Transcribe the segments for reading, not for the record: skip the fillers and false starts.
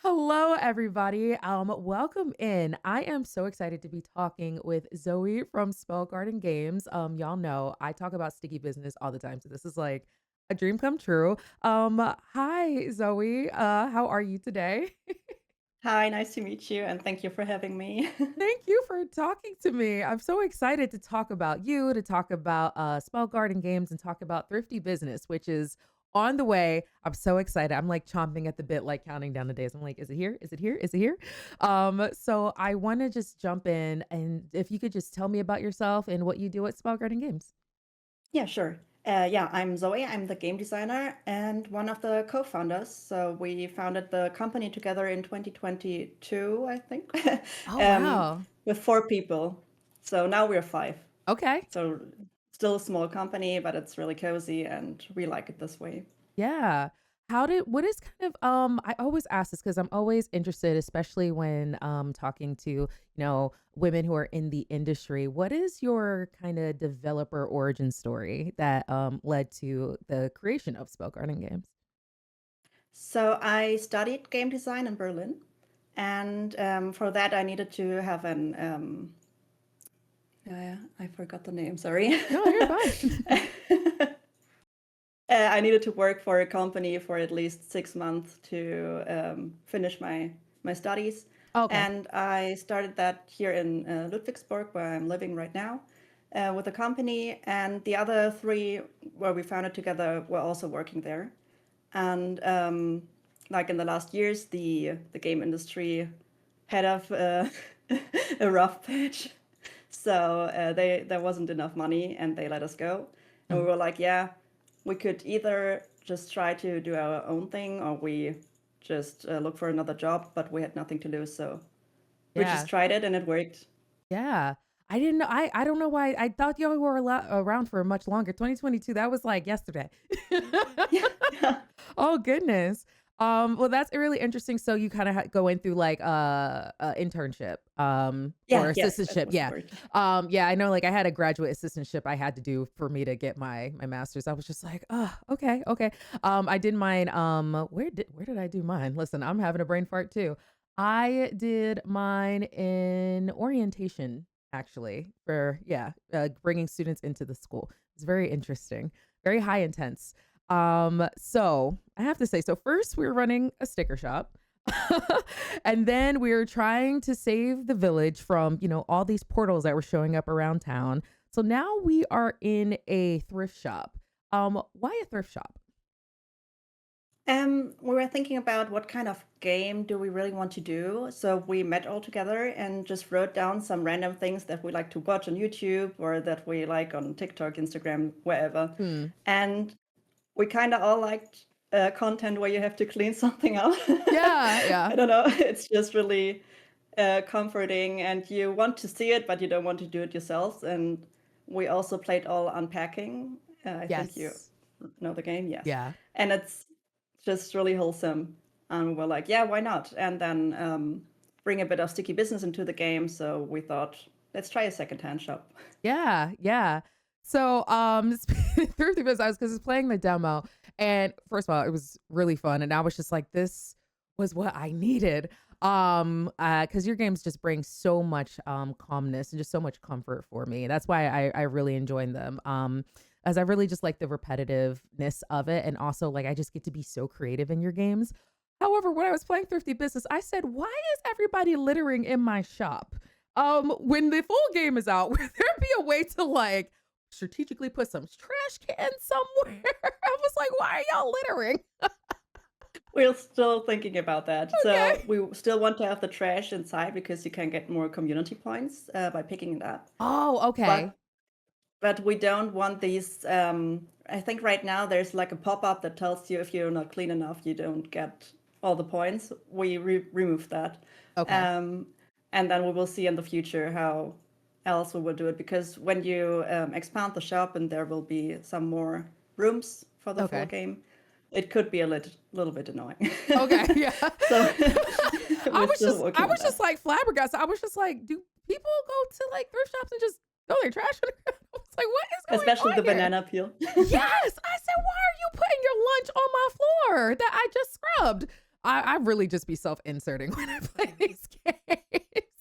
Hello, everybody. Welcome in. I am so excited to be talking with Zoe from Spellgarden Games. Y'all know I talk about sticky business all the time, so this is like a dream come true. Hi, Zoe. How are you today? Hi, nice to meet you, and thank you for having me. Thank you for talking to me. I'm so excited to talk about you, to talk about Spell Garden Games, and talk about Thrifty Business, which is on the way. I'm so excited. I'm like chomping at the bit, like counting down the days. I'm like, is it here? Is it here? Is it here? So I want to just jump in, and if you could just tell me about yourself and what you do at Spell Garden Games. Yeah, sure. Yeah, I'm Zoe. I'm the game designer and one of the co-founders. So we founded the company together in 2022, I think, Oh, um, wow. with four people. So now we're five. Okay. So still a small company, but it's really cozy, and we like it this way. Yeah. What is kind of I always ask this because I'm always interested, especially when talking to, women who are in the industry. What is your kind of developer origin story that led to the creation of Spell Garden Games? So I studied game design in Berlin, and for that I needed to have an yeah, I forgot the name, sorry. No, you're fine. I needed to work for a company for at least 6 months to finish my studies. Okay. And I started that here in Ludwigsburg, where I'm living right now, with a company. And the other three, where we founded together, were also working there. And like in the last years, the game industry had a rough patch. So there wasn't enough money, and they let us go. And we Mm. were like, yeah, we could either just try to do our own thing, or we just look for another job. But we had nothing to lose, so we just Yeah. tried it, and it worked. Yeah. I didn't know. I don't know why. I thought y'all were around for much longer. 2022. That was like yesterday. Yeah, yeah, Oh goodness. Well, that's really interesting. So you kind of go in through like internship, or yeah. Yes, that assistantship. was the Yeah. word. Yeah. I know. Like I had a graduate assistantship I had to do for me to get my master's. I was just like, oh, okay, okay. I did mine. Where did I do mine? Listen, I'm having a brain fart too. I did mine in orientation, actually, for bringing students into the school. It's very interesting, very high intense. So I have to say, so first we were running a sticker shop. And then we were trying to save the village from, all these portals that were showing up around town. So now we are in a thrift shop. Why a thrift shop? We were thinking about what kind of game do we really want to do. So we met all together and just wrote down some random things that we like to watch on YouTube or that we like on TikTok, Instagram, wherever. Hmm. And we kind of all liked content where you have to clean something up. Yeah, I yeah. don't know. It's just really comforting, and you want to see it, but you don't want to do it yourself. And we also played all unpacking. I think you Yes. know the game, yes. Yeah. And it's just really wholesome. And we're like, yeah, why not? And then bring a bit of sticky business into the game. So we thought, let's try a secondhand shop. Yeah, yeah. So, through the business, I was because it's playing the demo, and first of all, it was really fun, and I was just like, "This was what I needed." Because your games just bring so much calmness and just so much comfort for me. That's why I really enjoy them. As I really just like the repetitiveness of it, and also like I just get to be so creative in your games. However, when I was playing Thrifty Business, I said, "Why is everybody littering in my shop?" When the full game is out, would there be a way to like strategically put some trash cans somewhere? I was like, why are y'all littering? We're still thinking about that. So Okay. we still want to have the trash inside because you can get more community points by picking it up. Oh, okay. But we don't want these. I think right now there's like a pop up that tells you if you're not clean enough, you don't get all the points. We removed that, Okay. um, and then we will see in the future how else we will do it. Because when you expand the shop and there will be some more rooms for the full Okay. game, it could be a little bit annoying. Okay. Yeah. So I we're was still just I working on was just that. like flabbergasted. I was just like, do people go to like thrift shops and just throw their trash in the ground? I was like, what is going Especially on the here? banana peel. Yes. I said, why are you putting your lunch on my floor that I just scrubbed? I really just be self-inserting when I play these games.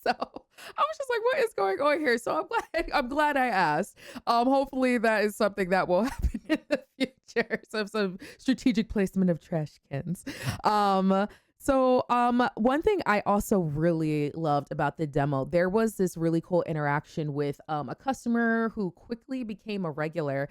So I was just like, what is going on here? So I'm glad I asked. Hopefully that is something that will happen in the future. Some strategic placement of trash cans. One thing I also really loved about the demo, there was this really cool interaction with a customer who quickly became a regular,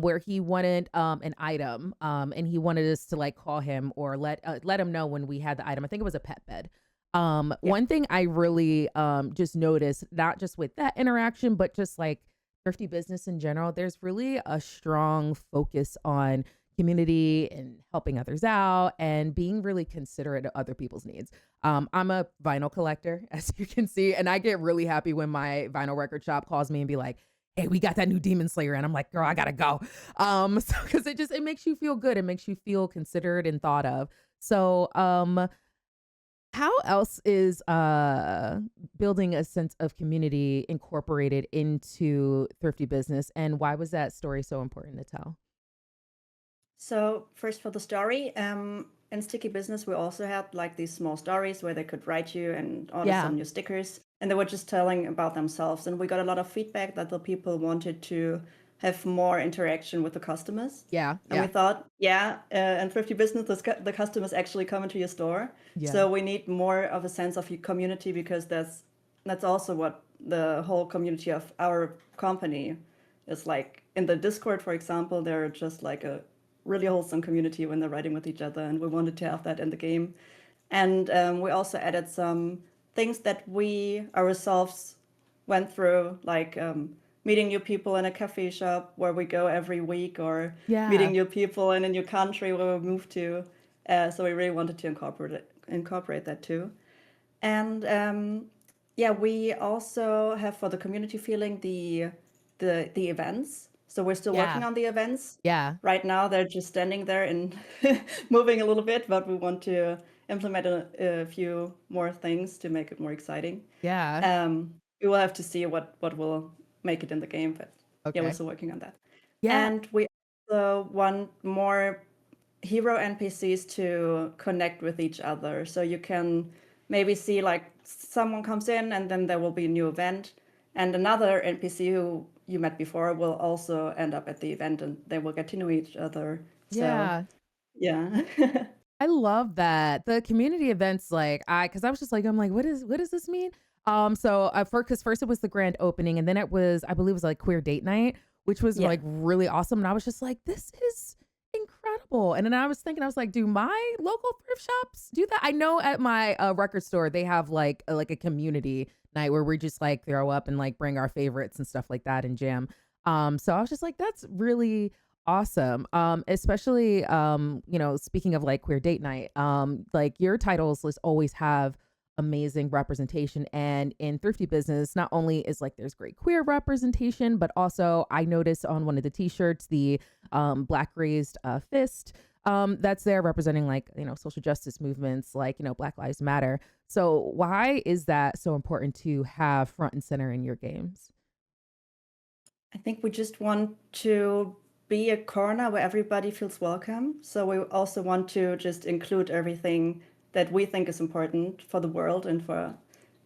where he wanted an item, and he wanted us to like call him or let him know when we had the item. I think it was a pet bed. Yeah. One thing I really just noticed, not just with that interaction, but just like thrifty business in general, there's really a strong focus on community and helping others out and being really considerate of other people's needs. I'm a vinyl collector, as you can see, and I get really happy when my vinyl record shop calls me and be like, "Hey, we got that new Demon Slayer," and I'm like, "Girl, I gotta go." So because it makes you feel good, it makes you feel considered and thought of. So, how else is building a sense of community incorporated into thrifty business, and why was that story so important to tell? So first for the story, in Sticky Business, we also had like these small stories where they could write you and order Yeah, some new stickers, and they were just telling about themselves. And we got a lot of feedback that the people wanted to have more interaction with the customers. yeah, And we yeah, thought, yeah, in Thrifty Business, the customers actually come into your store, yeah, so we need more of a sense of community because that's also what the whole community of our company is like. In the Discord, for example, they're just like a really wholesome community when they're writing with each other, and we wanted to have that in the game. And we also added some things that we ourselves went through, like meeting new people in a cafe shop where we go every week, or meeting yeah, new people in a new country where we moved to. So we really wanted to incorporate that too. And yeah, we also have for the community feeling the events. So we're still working yeah, on the events. yeah, Right now, they're just standing there and moving a little bit, but we want to implement a few more things to make it more exciting. yeah. We will have to see what will make it in the game, but yeah, we're Okay. still working on that. Yeah, And we also want more hero NPCs to connect with each other. So you can maybe see like someone comes in and then there will be a new event, and another NPC who you met before will also end up at the event and they will get to know each other. So yeah. yeah. I love that. The community events, like because I was just like, I'm like, what does this mean? So because first it was the grand opening, and then it was, I believe it was like queer date night, which was Yeah. like really awesome. And I was just like, this is incredible. And then I was thinking, I was like, do my local thrift shops do that? I know at my record store they have like a community night where we just like throw up and like bring our favorites and stuff like that and jam. So I was just like, that's really awesome. Especially speaking of like queer date night, like your titles list always have amazing representation. And in thrifty business, not only is like there's great queer representation, but also I noticed on one of the t-shirts the black raised fist that's there representing like social justice movements like Black Lives Matter. So why is that so important to have front and center in your games? I think we just want to be a corner where everybody feels welcome. So we also want to just include everything that we think is important for the world and for,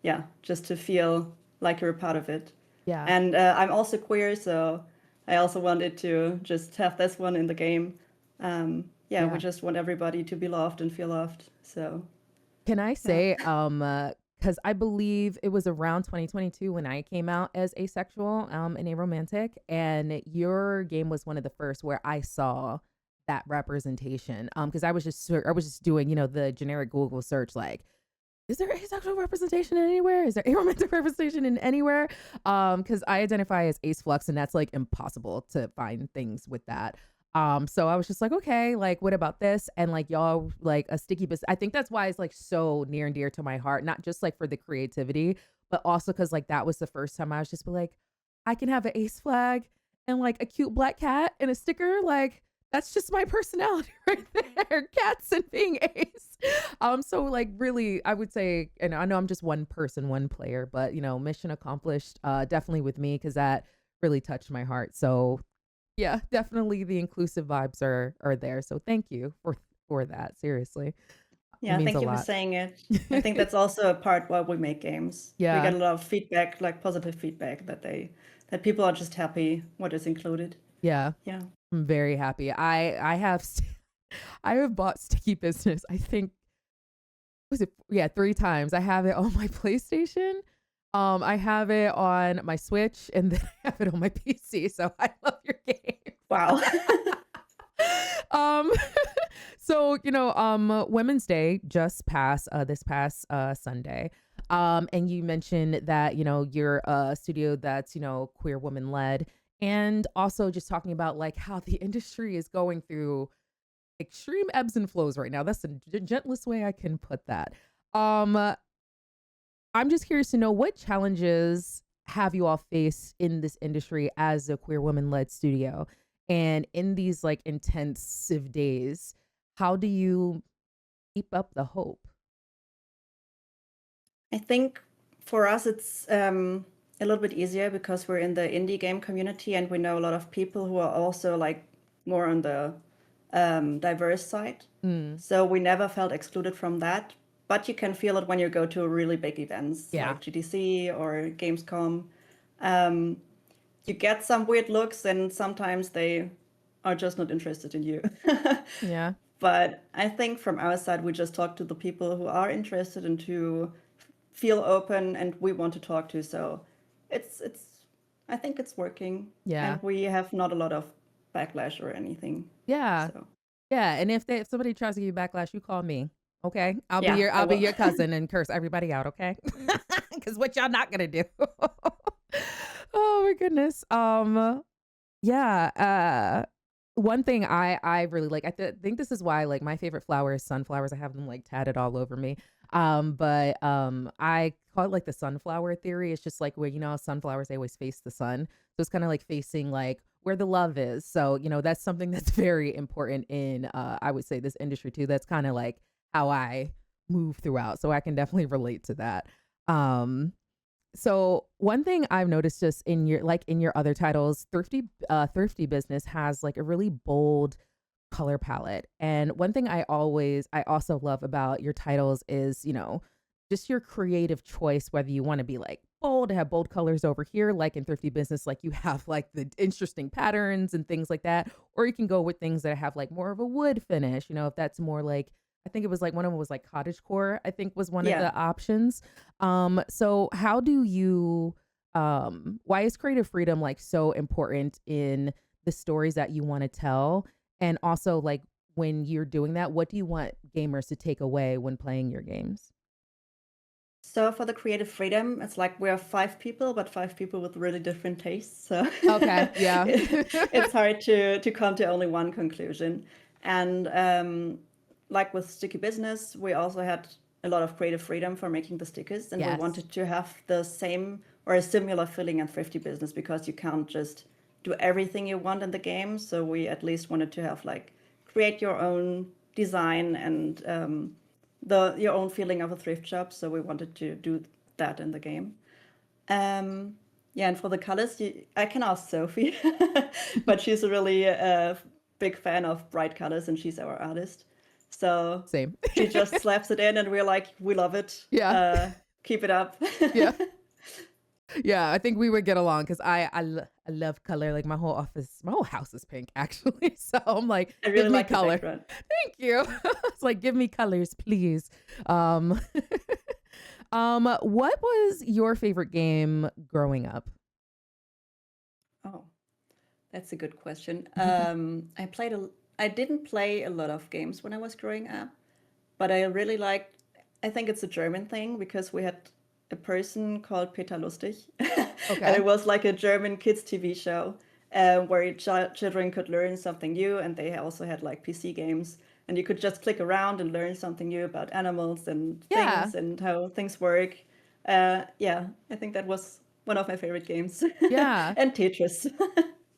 yeah, just to feel like you're a part of it. Yeah, And I'm also queer, so I also wanted to just have this one in the game. Yeah, we yeah. just want everybody to be loved and feel loved. So, Can I yeah. say, because I believe it was around 2022 when I came out as asexual, and aromantic, and your game was one of the first where I saw that representation. Because I was just doing, the generic Google search, like, is there asexual representation in anywhere? Is there aromantic representation in anywhere? Because I identify as ace flux, and that's like impossible to find things with that. So I was just like, okay, like, what about this? And like, y'all, like a sticky business. I think that's why it's like so near and dear to my heart, not just like for the creativity, but also because like that was the first time I was just be like, I can have an ace flag and like a cute black cat and a sticker. Like, that's just my personality right there. Cats and being ace. So like really, I would say, and I know I'm just one person, one player, but mission accomplished, definitely with me because that really touched my heart. So yeah, definitely the inclusive vibes are there. So thank you for that. Seriously. It Yeah, means a thank you for lot. saying it. I think that's also a part why we make games. We get Yeah. a lot of feedback, like positive feedback that people are just happy what is included. Yeah. Yeah. I'm very happy. I have I have bought Sticky Business. I think was it yeah, 3 times. I have it on my PlayStation. I have it on my Switch and then I have it on my PC. So I love your game. Wow. um so Women's Day just passed this past Sunday. And you mentioned that you're a studio that's queer woman led, and also just talking about like how the industry is going through extreme ebbs and flows right now. That's the gentlest way I can put that. um I'm just curious to know, what challenges have you all faced in this industry as a queer woman led studio? And in these like intensive days, how do you keep up the hope? I think for us it's a little bit easier because we're in the indie game community and we know a lot of people who are also like more on the diverse side. Mm, So we never felt excluded from that. But you can feel it when you go to really big events yeah. like GDC or Gamescom. Um, you get some weird looks, and sometimes they are just not interested in you. Yeah. But I think from our side, we just talk to the people who are interested and who feel open and we want to talk to. So it's I think it's working, Yeah. and we have not a lot of backlash or anything. Yeah. So Yeah. And if somebody tries to give you backlash, you call me. Okay. yeah, I I'll be will. your cousin and curse everybody out, okay? Cause what y'all not gonna do. Oh my goodness. Yeah, one thing I really like, think this is why, like, my favorite flower is sunflowers. I have them, like, tatted all over me. But I call it, like, the sunflower theory. It's just, like, where, sunflowers, they always face the sun. So it's kinda like facing, like, where the love is. So, that's something that's very important in, I would say, this industry too. That's kinda like how I move throughout. So I can definitely relate to that. Um so one thing I've noticed just in your other titles, Thrifty Business has like a really bold color palette. And one thing I also love about your titles is, just your creative choice, whether you want to be like bold, have bold colors over here, like in Thrifty Business, like you have like the interesting patterns and things like that, or you can go with things that have like more of a wood finish, if that's more like, I think it was like one of them was like cottagecore, I think was one of Yeah. the options. So how do you why is creative freedom like so important in the stories that you want to tell? And also like when you're doing that, what do you want gamers to take away when playing your games? So for the creative freedom, it's like we're 5 people, but 5 people with really different tastes. So Okay, yeah. it's hard to come to only one conclusion. And like with Sticky Business, we also had a lot of creative freedom for making the stickers, and we Yes. wanted to have the same or a similar feeling in Thrifty Business because you can't just do everything you want in the game. So we at least wanted to have like create your own design and the your own feeling of a thrift shop. So we wanted to do that in the game. Um, yeah, and for the colors, I can ask Sophie, but she's a really big fan of bright colors, and she's our artist. So Same. she just slaps it in, and we're like, we love it. Yeah. Keep it up. Yeah. Yeah, I think we would get along because I love color. Like my whole house is pink actually. So I'm like, I give really me like the color. background. Thank you. It's like, give me colors, please. Um, what was your favorite game growing up? Oh, that's a good question. I didn't play a lot of games when I was growing up, but I really liked, I think it's a German thing because we had a person called Peter Lustig, and Okay. it was like a German kids TV show where children could learn something new, and they also had like PC games, and you could just click around and learn something new about animals and Yeah. things and how things work. Yeah, I think that was one of my favorite games, Yeah. and Tetris.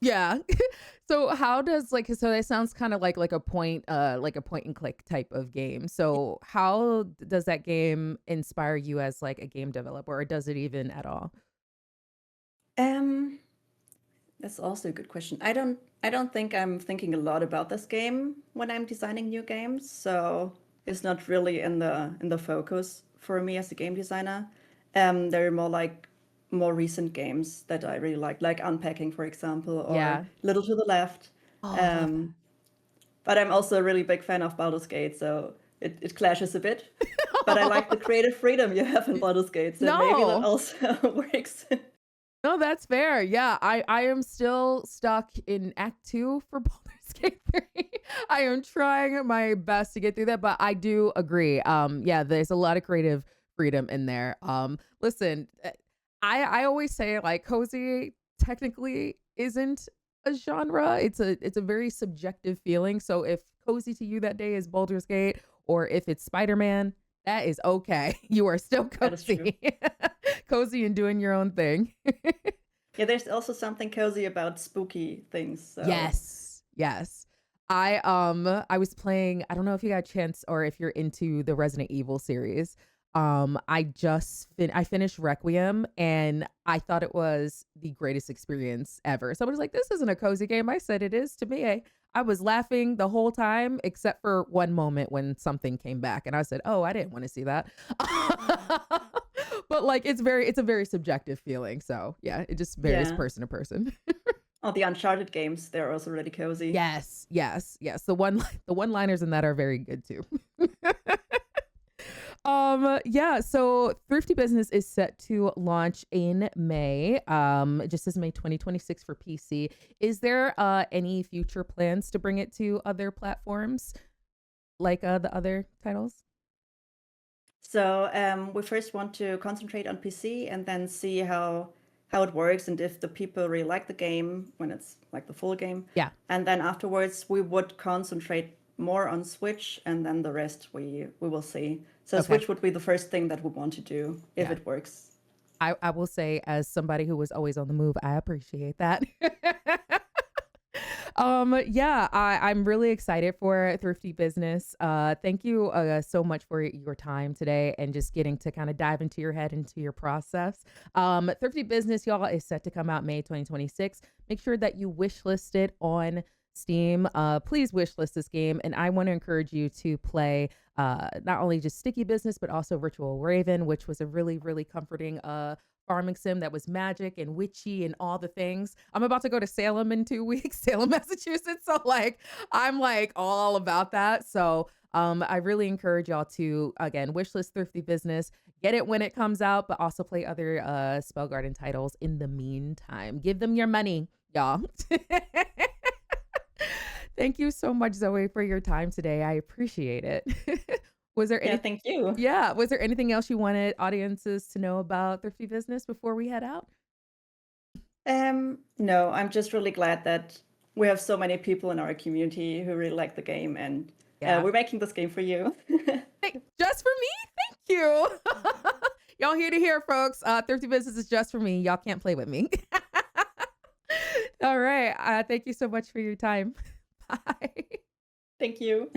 Yeah. So how does so it sounds kind of like a point and click type of game. So how does that game inspire you as like a game developer, or does it even at all? Um, That's also a good question. I don't think I'm thinking a lot about this game when I'm designing new games. So is not really in the focus for me as a game designer. They're more like more recent games that I really like Unpacking, for example, or Yeah. Little to the Left. Oh, I love Um, but I'm also a really big fan of Baldur's Gate, so it clashes a bit. But I like the that. creative freedom you have in Baldur's Gate, so maybe that No. also works. No, that's fair. Yeah, I am still stuck in Act 2 for Baldur's Gate 3. I am trying my best to get through that, but I do agree. Yeah, there's a lot of creative freedom in there. Listen, I always say like cozy technically isn't a genre. It's a very subjective feeling. So if cozy to you that day is Baldur's Gate or if it's Spider-Man, that is okay. You are still That is true. cozy. Cozy and doing your own thing. Yeah, there's also something cozy about spooky things. So Yes. Yes. I was playing, I don't know if you got a chance or if you're into the Resident Evil series. I finished Requiem and I thought it was the greatest experience ever. Somebody's like, "This isn't a cozy game." I said it is to me. I was laughing the whole time except for one moment when something came back and I said, "Oh, I didn't want to see that." But like it's a very subjective feeling. So, yeah, it just varies yeah. person to person. Oh, the Uncharted games, they're also really cozy. Yes, yes, yes. The one-liners in that are very good too. Yeah, so Thrifty Business is set to launch in May. Just as May 2026 for PC. Is there any future plans to bring it to other platforms like the other titles? So we first want to concentrate on PC and then see how it works and if the people really like the game when it's like the full game. Yeah. And then afterwards we would concentrate more on Switch and then the rest we will see. So Okay. Switch would be the first thing that we want to do if Yeah. it works. I will say as somebody who was always on the move, I appreciate that. Yeah, I'm really excited for Thrifty Business. Thank you so much for your time today and just getting to kind of dive into your head, into your process. Thrifty Business, y'all, is set to come out May 2026. Make sure that you wish list it on Steam. Please wish list this game. And I want to encourage you to play not only just Sticky Business, but also Virtual Raven, which was a really, really comforting farming sim that was magic and witchy and all the things. I'm about to go to Salem in 2 weeks, Salem, Massachusetts. So like I'm like all about that. So I really encourage y'all to again wishlist Thrifty Business, get it when it comes out, but also play other Spellgarden titles in the meantime. Give them your money, y'all. Thank you so much, Zoe, for your time today. I appreciate it. Was there Yeah, any thank you. Yeah, was there anything else you wanted audiences to know about Thrifty Business before we head out? No, I'm just really glad that we have so many people in our community who really like the game and Yeah. we're making this game for you. Hey, just for me? Thank you. Y'all here to hear, folks. Thrifty Business is just for me. Y'all can't play with me. All right. Thank you so much for your time. Bye. Thank you.